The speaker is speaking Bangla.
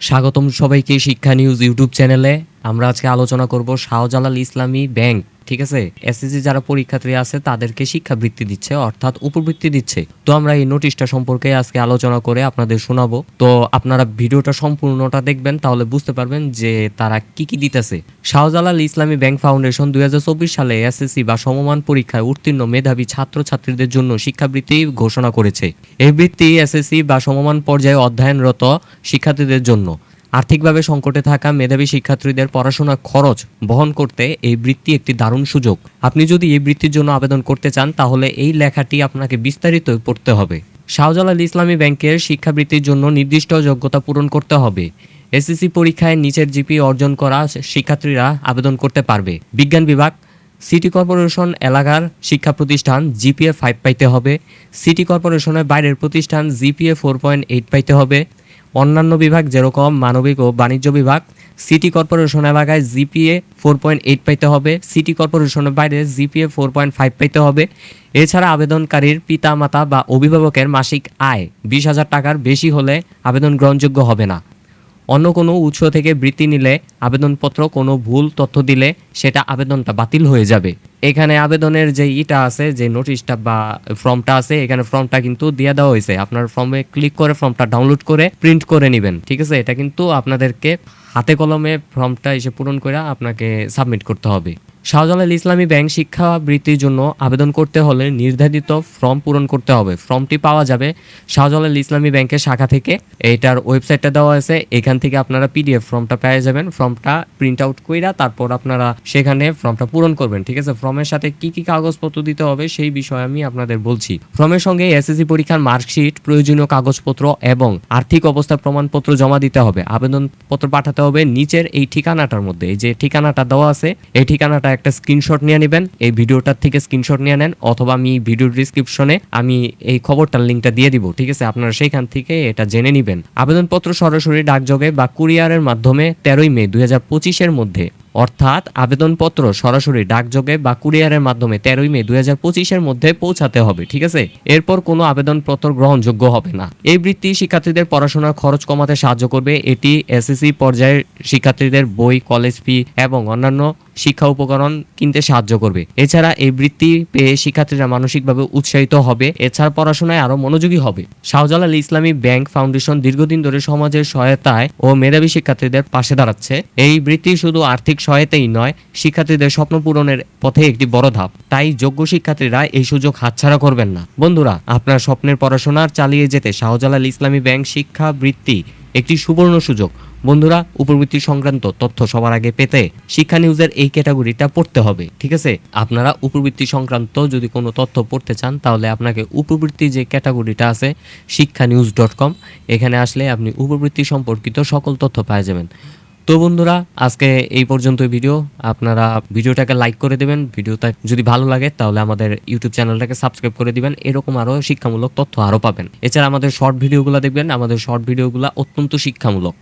স্বাগতম সবাইকে শিক্ষা নিউজ ইউটিউব চ্যানেলে। আমরা আজকে আলোচনা করব শাহজালাল ইসলামী ব্যাংক, ঠিক আছে। এসএসসি যারা পরীক্ষার্থী আছে তাদেরকে শিক্ষাবৃত্তি দিচ্ছে, অর্থাৎ উপবৃত্তি দিচ্ছে। তো আমরা এই নোটিশটা সম্পর্কে আজকে আলোচনা করে আপনাদের শোনাবো। তো আপনারা ভিডিওটা সম্পূর্ণটা দেখবেন, তাহলে বুঝতে পারবেন যে তারা কি কি দিতেছে। শাহজালাল ইসলামী ব্যাংক ফাউন্ডেশন 2024 সালে এসএসসি বা সমমান পরীক্ষায় উত্তীর্ণ মেধাবী ছাত্রছাত্রীদের জন্য শিক্ষাবৃত্তি ঘোষণা করেছে। এই বৃত্তি এসএসসি বা সমমান পর্যায়ে অধ্যয়নরত শিক্ষার্থীদের জন্য। আর্থিকভাবে সংকটে থাকা মেধাবী শিক্ষার্থীদের পড়াশোনার খরচ বহন করতে এই বৃত্তি একটি দারুণ সুযোগ। আপনি যদি এই বৃত্তির জন্য আবেদন করতে চান তাহলে এই লেখাটি আপনাকে বিস্তারিত পড়তে হবে। শাহজালাল ইসলামী ব্যাংকের শিক্ষাবৃত্তির জন্য নির্দিষ্ট যোগ্যতা পূরণ করতে হবে। এসএসসি পরীক্ষায় নিচের জিপি অর্জন করা শিক্ষার্থীরা আবেদন করতে পারবে। বিজ্ঞান বিভাগ, সিটি কর্পোরেশন এলাকার শিক্ষা প্রতিষ্ঠান জিপিএ 5 পাইতে হবে। সিটি কর্পোরেশনের বাইরের প্রতিষ্ঠান জিপিএ 4.8 পাইতে হবে। অন্যান্য বিভাগ যেরকম মানবিক ও বাণিজ্য বিভাগ, সিটি কর্পোরেশন এলাকায় জিপিএ 4.8 পাইতে হবে। সিটি কর্পোরেশনের বাইরে জিপিএ 4.5 পাইতে হবে। এছাড়া আবেদনকারীর পিতামাতা বা অভিভাবকের মাসিক আয় 20,000 টাকার বেশি হলে আবেদন গ্রহণযোগ্য হবে না। অন্য কোনো উৎস থেকে বৃত্তি নিলে আবেদনপত্র কোনো ভুল তথ্য দিলে সেটা আবেদনটা বাতিল হয়ে যাবে। এখানে আবেদনের যে আছে, যে নোটিশটা বা ফর্মটা আছে, এখানে ফর্মটা কিন্তু দিয়ে দেওয়া হয়েছে। আপনার ফর্মে ক্লিক করে ফর্মটা ডাউনলোড করে প্রিন্ট করে নেবেন, ঠিক আছে। এটা কিন্তু আপনাদেরকে হাতে কলমে ফর্মটা এসে পূরণ করে আপনাকে সাবমিট করতে হবে। শাহজালাল ইসলামী ব্যাংক শিক্ষাবৃত্তির জন্য আবেদন করতে হলে নির্ধারিত ফর্ম পূরণ করতে হবে। ফর্মটি পাওয়া যাবে শাহজালাল ইসলামী ব্যাংকের শাখা থেকে। এইটার ওয়েবসাইটটা দেওয়া আছে, এখান থেকে আপনারা পিডিএফ ফর্মটা পেয়ে যাবেন। ফর্মটা প্রিন্ট আউট কইরা তারপর আপনারা সেখানে ফর্মটা পূরণ করবেন, ঠিক আছে। ফর্মের সাথে কি কি কাগজপত্র দিতে হবে সেই বিষয়ে আমি আপনাদের বলছি। ফর্মের সঙ্গে এসএসসি পরীক্ষার মার্কশিট, প্রয়োজনীয় কাগজপত্র এবং আর্থিক অবস্থার প্রমাণপত্র জমা দিতে হবে। আবেদনপত্র পাঠাতে হবে নিচের এই ঠিকানাটার মধ্যে। এই যে ঠিকানাটা দেওয়া আছে, এই ঠিকানাটা একটা স্ক্রিনশট নিয়ে নেবেন। এই ভিডিওটার থেকে স্ক্রিনশট নিয়ে নেন, অথবা আমি ভিডিও ডিসক্রিপশনে আমি এই খবরটার লিঙ্কটা দিয়ে দিব, ঠিক আছে। আপনারা সেইখান থেকে এটা জেনে নেবেন। আবেদনপত্র সরাসরি ডাকযোগে বা কুরিয়ারের মাধ্যমে 13 মে 2025 মধ্যে, অর্থাৎ আবেদনপত্র সরাসরি ডাকযোগে বা কুরিয়ারের মাধ্যমে 13 মে 2025 মধ্যে পৌঁছাতে হবে, ঠিক আছে। এরপর কোনো আবেদনপত্র গ্রহণযোগ্য হবে না। এই বৃত্তি শিক্ষার্থীদের পড়াশোনার খরচ কমাতে সাহায্য করবে। এটি এসএসসি পর্যায়ের শিক্ষার্থীদের বই, কলেজ ফি এবং অন্যান্য শিক্ষা উপকরণ কিনতে সাহায্য করবে। এছাড়া এই বৃত্তি পেয়ে শিক্ষার্থীরা মানসিকভাবে উৎসাহিত হবে, এছাড়া পড়াশোনায় আরো মনোযোগী হবে। শাহজালাল ইসলামী ব্যাংক ফাউন্ডেশন দীর্ঘদিন ধরে সমাজের সহায়তায় ও মেধাবী শিক্ষার্থীদের পাশে দাঁড়াচ্ছে। এই বৃত্তি শুধু আর্থিক সহায়তাই নয়, শিক্ষার্থীদের স্বপ্ন পূরণের পথে একটি বড় ধাপ। তাই যোগ্য শিক্ষার্থীরা এই সুযোগ হাতছাড়া করবেন না। বন্ধুরা, আপনার স্বপ্নের পড়াশোনার চালিয়ে যেতে শাহজালাল ইসলামী ব্যাংক শিক্ষা বৃত্তি একটি সুবর্ণ সুযোগ। বন্ধুরা, উপবৃত্তি সংক্রান্ত তথ্য সবার আগে পেতে শিক্ষা নিউজের এই ক্যাটাগরিটা পড়তে হবে, ঠিক আছে। আপনারা উপবৃত্তি সংক্রান্ত যদি কোনো তথ্য পড়তে চান তাহলে আপনাকে উপবৃত্তি যে ক্যাটাগরিটা আছে শিক্ষানিউজ.com, এখানে আসলে আপনি উপবৃত্তি সম্পর্কিত সকল তথ্য পেয়ে যাবেন। তো বন্ধুরা, আজকে এই পর্যন্ত ভিডিও। আপনারা ভিডিওটাকে লাইক করে দেবেন। ভিডিওটা যদি ভালো লাগে তাহলে আমাদের ইউটিউব চ্যানেলটাকে সাবস্ক্রাইব করে দিবেন। এরকম আরও শিক্ষামূলক তথ্য আরও পাবেন। এছাড়া আমাদের শর্ট ভিডিওগুলো দেখবেন, আমাদের শর্ট ভিডিওগুলো অত্যন্ত শিক্ষামূলক।